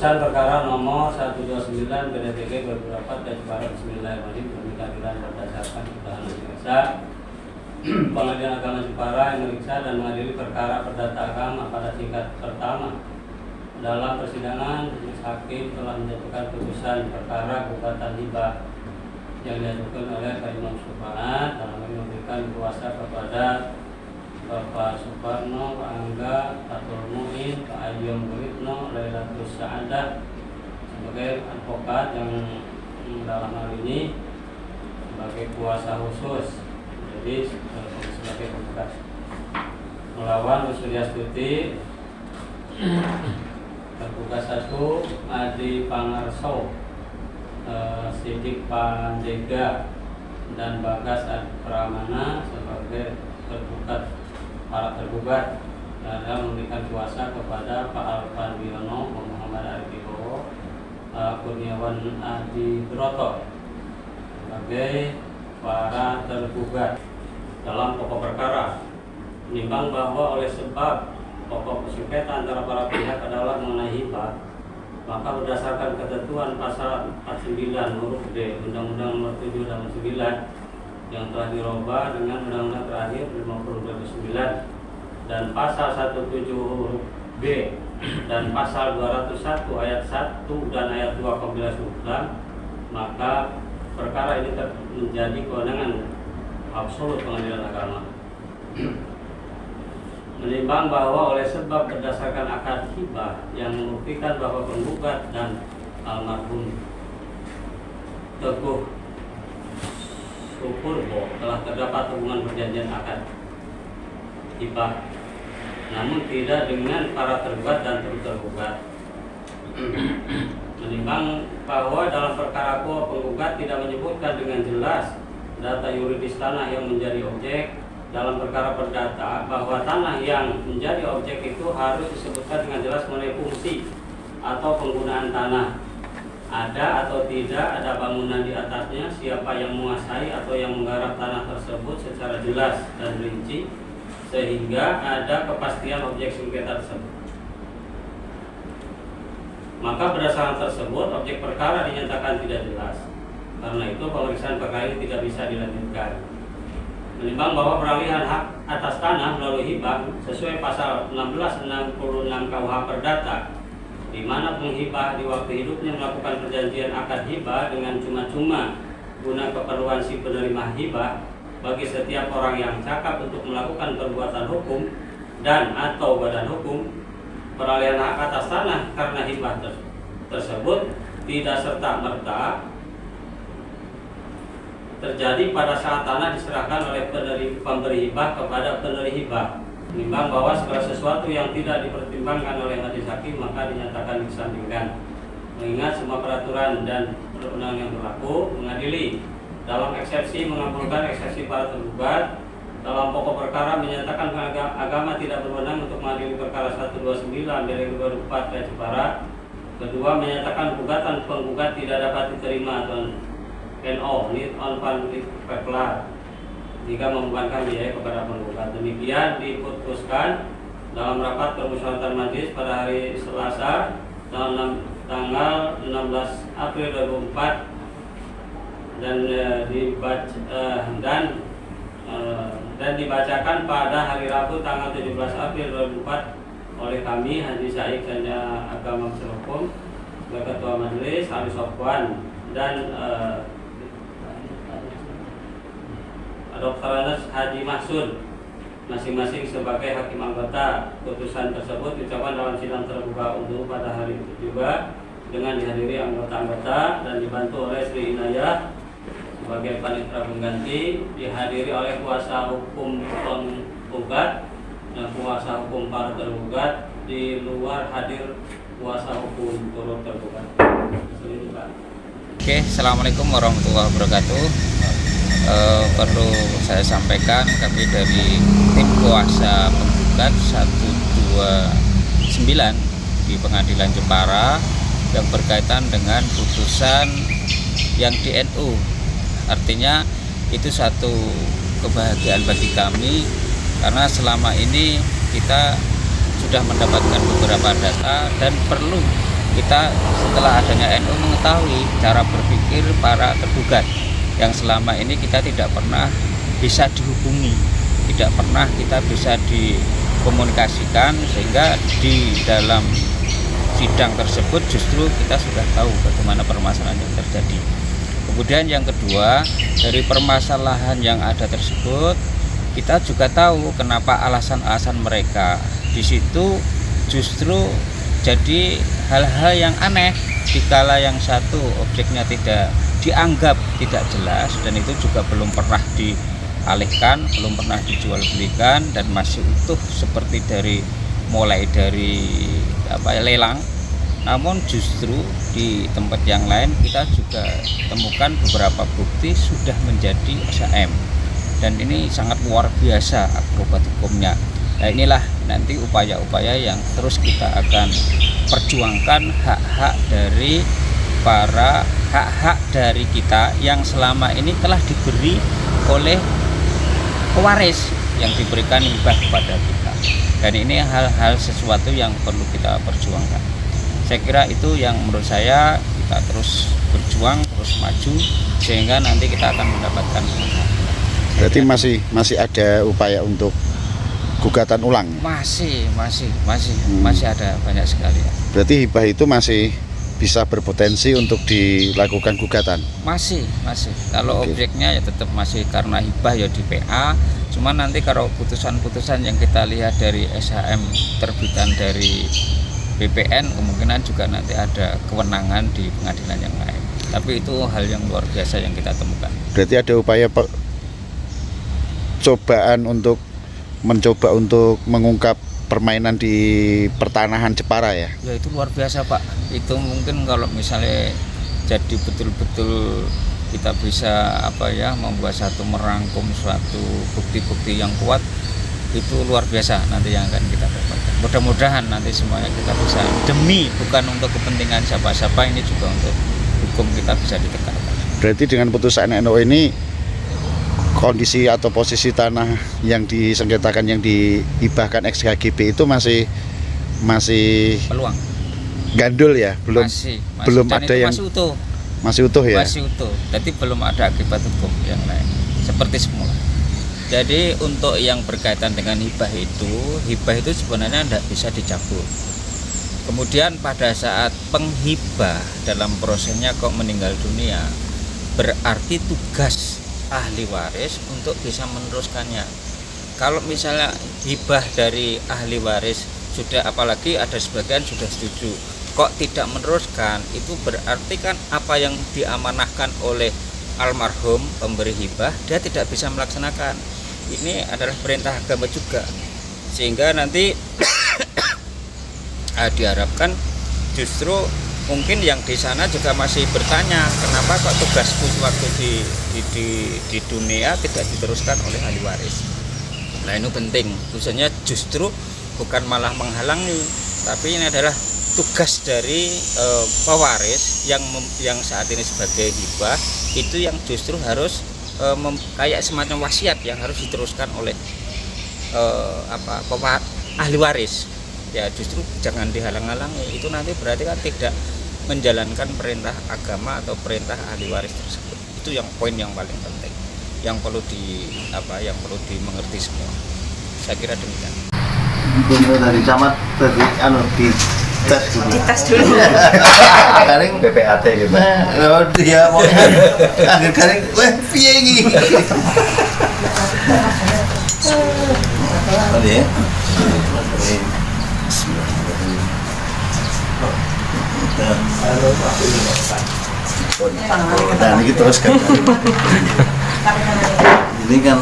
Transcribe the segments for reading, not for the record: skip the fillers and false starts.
Putusan perkara nomor 129 PDTG 2004 Jepara Bismillahirrahmanirrahim demi keadilan berdasarkan keterangan jaksa. Pengadilan Agama Jepara yang meriksa dan mengadili perkara perdata agama pada tingkat pertama. Dalam persidangan, majelis hakim telah menjatuhkan putusan perkara gugatan hibah yang diajukan oleh Pak Imam Subhanat dalam memberikan kuasa kepada Bapak Suparno, Pak Angga, Fatul Muin, Pak Ayum Guritno, Lailatul Sa'adah sebagai advokat yang dalam hal ini sebagai kuasa khusus, jadi sebagai penggugat melawan Suryastuti tergugat 1 Adi Pangarso, Sidik Pandega dan Bagas Pramana sebagai para tergugat dalam memberikan kuasa kepada Pak Alvan Wiono, Muhammad Arif Wibowo, Kurniawan Adi Broto sebagai para tergugat. Dalam pokok perkara menimbang bahwa oleh sebab pokok sengketa antara para pihak adalah mengenai hibah, maka berdasarkan ketentuan pasal 49 huruf D Undang-Undang Nomor 7 Tahun 9 yang telah dirubah dengan Undang-Undang terakhir 50/2009 dan pasal 17 huruf B dan pasal 201 ayat 1 dan ayat 2 Kompilas Islam, maka perkara ini menjadi kewenangan absolut Pengadilan Agama. Menimbang bahwa oleh sebab berdasarkan akad hibah yang membuktikan bahwa penggugat dan almarhum Teguh Sukurbo telah terdapat hubungan perjanjian akad hibah, namun tidak dengan para tergugat dan tergugat. Menimbang bahwa dalam perkara penggugat tidak menyebutkan dengan jelas data yuridis tanah yang menjadi objek dalam perkara perdata, bahwa tanah yang menjadi objek itu harus disebutkan dengan jelas mengenai fungsi atau penggunaan tanah, ada atau tidak ada bangunan di atasnya, siapa yang menguasai atau yang menggarap tanah tersebut secara jelas dan rinci sehingga ada kepastian objek sengketa tersebut. Maka berdasarkan tersebut objek perkara dinyatakan tidak jelas. Karena itu pemeriksaan perkara ini tidak bisa dilanjutkan. Menimbang bahwa peralihan hak atas tanah melalui hibah sesuai pasal 1666 KUH Perdata, di mana penghibah di waktu hidupnya melakukan perjanjian akad hibah dengan cuma-cuma guna keperluan si penerima hibah bagi setiap orang yang cakap untuk melakukan perbuatan hukum dan atau badan hukum, peralihan hak atas tanah karena hibah tersebut tidak serta-merta terjadi pada saat tanah diserahkan oleh pemberi hibah kepada penerima hibah. Menimbang bahwa segala sesuatu yang tidak dipertimbangkan oleh majelis hakim maka dinyatakan disampingkan. Mengingat semua peraturan dan perundang yang berlaku, mengadili dalam eksepsi mengabulkan eksepsi para tergugat. Dalam pokok perkara menyatakan agama tidak berwenang untuk mengadili perkara 129 dari 2004 Jepara. Kedua, menyatakan gugatan penggugat tidak dapat diterima atau NO, need on public peklar, jika membebankan biaya kepada penggugat. Demikian diputuskan dalam rapat permusyawaratan majelis pada hari Selasa tanggal 16 April 2004 dan dibacakan pada hari Rabu tanggal 17 April 2004 oleh kami Haji Said Sanja Agama Hukum, Ketua Majelis Ali Sofwan dan Dr. Anas Haji Mahsud masing-masing sebagai hakim anggota. Putusan tersebut diucapkan dalam sidang terbuka umum pada hari itu juga dengan dihadiri anggota-anggota dan dibantu oleh Sri Inayah sebagai panitia pengganti, dihadiri oleh kuasa hukum penggugat dan kuasa hukum para tergugat. Di luar hadir kuasa hukum turut tergugat. Oke, assalamualaikum warahmatullahi wabarakatuh. Perlu saya sampaikan kami dari tim kuasa penggugat 129 di Pengadilan Jepara yang berkaitan dengan putusan yang di NU. Artinya itu satu kebahagiaan bagi kami karena selama ini kita sudah mendapatkan beberapa data dan perlu kita setelah adanya NU mengetahui cara berpikir para tergugat yang selama ini kita tidak pernah bisa dihubungi, tidak pernah kita bisa dikomunikasikan, sehingga di dalam sidang tersebut justru kita sudah tahu bagaimana permasalahan yang terjadi. Kemudian yang kedua, dari permasalahan yang ada tersebut kita juga tahu kenapa alasan-alasan mereka. Di situ justru jadi hal-hal yang aneh dikala yang satu objeknya tidak dianggap tidak jelas, dan itu juga belum pernah dialihkan, belum pernah dijual belikan, dan masih utuh seperti mulai dari lelang. Namun justru di tempat yang lain kita juga temukan beberapa bukti sudah menjadi SHM, dan ini sangat luar biasa akrobat hukumnya. Nah, inilah nanti upaya-upaya yang terus kita akan perjuangkan, hak-hak dari kita yang selama ini telah diberi oleh pewaris yang diberikan hibah kepada kita. Dan ini hal-hal sesuatu yang perlu kita perjuangkan. Saya kira itu yang menurut saya kita terus berjuang, terus maju, sehingga nanti kita akan mendapatkan hak. Berarti masih ada upaya untuk gugatan ulang? Masih ada banyak sekali. Berarti hibah itu masih bisa berpotensi untuk dilakukan gugatan? Masih. Kalau objeknya ya tetap masih, karena hibah ya di PA. Cuma nanti kalau putusan-putusan yang kita lihat dari SHM terbitan dari BPN, kemungkinan juga nanti ada kewenangan di pengadilan yang lain. Tapi itu hal yang luar biasa yang kita temukan. Berarti ada upaya mencoba untuk mengungkap permainan di pertanahan Jepara ya? Ya itu luar biasa Pak. Itu mungkin kalau misalnya jadi betul-betul kita bisa membuat merangkum suatu bukti-bukti yang kuat, itu luar biasa nanti yang akan kita dapatkan. Mudah-mudahan nanti semuanya kita bisa, demi bukan untuk kepentingan siapa-siapa, ini juga untuk hukum kita bisa ditegakkan. Berarti dengan putusan NU ini kondisi atau posisi tanah yang disengketakan, yang dihibahkan ex-KGB itu masih peluang gandul ya, belum ada yang masih utuh ya. Masih utuh. Jadi belum ada akibat hukum yang lain seperti semula. Jadi untuk yang berkaitan dengan hibah itu sebenarnya tidak bisa dicabut. Kemudian pada saat penghibah dalam prosesnya kok meninggal dunia, berarti tugas ahli waris untuk bisa meneruskannya. Kalau misalnya hibah dari ahli waris sudah, apalagi ada sebagian sudah setuju, kok tidak meneruskan, itu berarti kan apa yang diamanahkan oleh almarhum pemberi hibah dia tidak bisa melaksanakan. Ini adalah perintah agama juga, sehingga nanti diharapkan justru mungkin yang di sana juga masih bertanya, kenapa kok tugasku waktu di dunia tidak diteruskan oleh ahli waris. Nah ini penting, khususnya justru bukan malah menghalangi, tapi ini adalah tugas dari pewaris yang saat ini sebagai hibah, itu yang justru harus kayak semacam wasiat yang harus diteruskan oleh ahli waris. Ya justru jangan dihalang-halangi, itu nanti berarti kan tidak menjalankan perintah agama atau perintah ahli waris tersebut. Itu yang poin yang paling penting, yang perlu dimengerti semua. Saya kira demikian. Bener dari camat tadi dites dulu. Karing BPAT gitu. Oh dia mau akhir karing piye iki. Tadi ya. Nah ini terus kan. Ini kan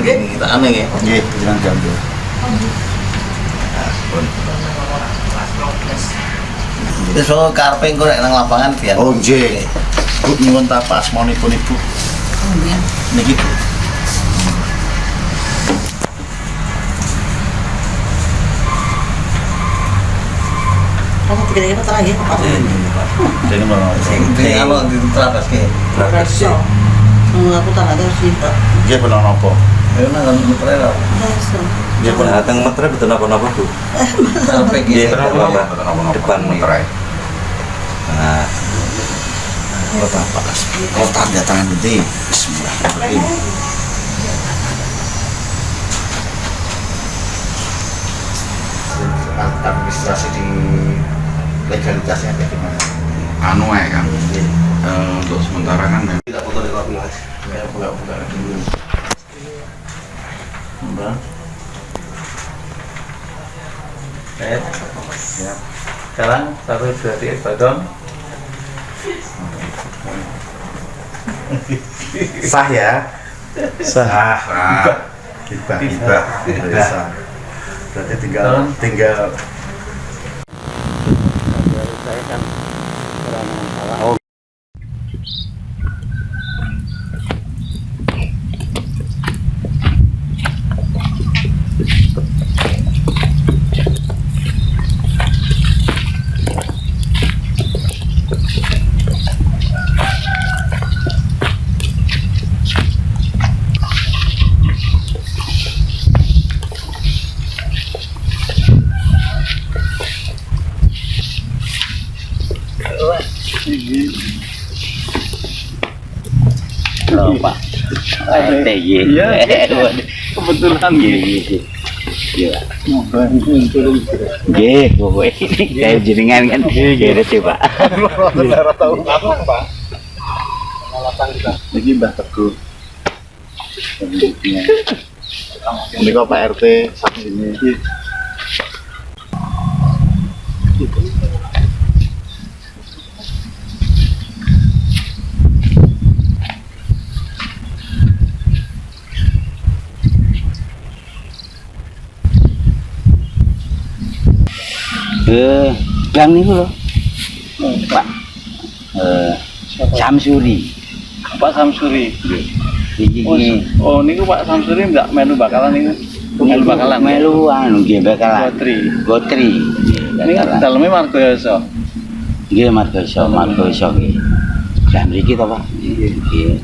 ini kita aneh ya. Nggih, jangan ganggu. Wis kok karepe engko nek nang lapangan biar. Oh nggih. Bu nyuwun ta Pak asmanipun Ibu. Niki Bu. Kamu tiga-tiga apa lagi? Jadi mau Kalau di teratas ke. Aku tak ada sih. nggih benar napa? Ayo nang metre lah. Biasa. Ya pernah datang metre betul apa-apa Bu? Sampai Iya, gitu. apa-apa. Depan nih. Nah, Kalau tanda tangan gede, Bismillahirrahmanirrahim. Administrasi di legalitasnya bagaimana? Anu ya kan, untuk sementara kan memang Tidak foto di kopi mas. Ya buka dulu. Mbak. Sekarang 1, 2, 3 badon. Sah ya? Sah. hibah Hibah. Sah. Berarti tinggal Saya kan orang salah. Pak. Iya. Kebetulan gitu. Iya. Nggih, pokoke kayak jenengan kan geret ya, Pak. Ini Mbah Teguh. Ini kok Pak RT saat ini. Yang ini loh, Pak. Samsuri. Pak Samsuri. Ini. Oh, niku Pak Samsuri enggak melu bakalan niku. Melu bakalan. Melu anu nggih bakalan. Gotri. Ini kan dalamnya Margoyoso. Nggih Margoyoso nggih. Jam iki to, Pak? Nggih.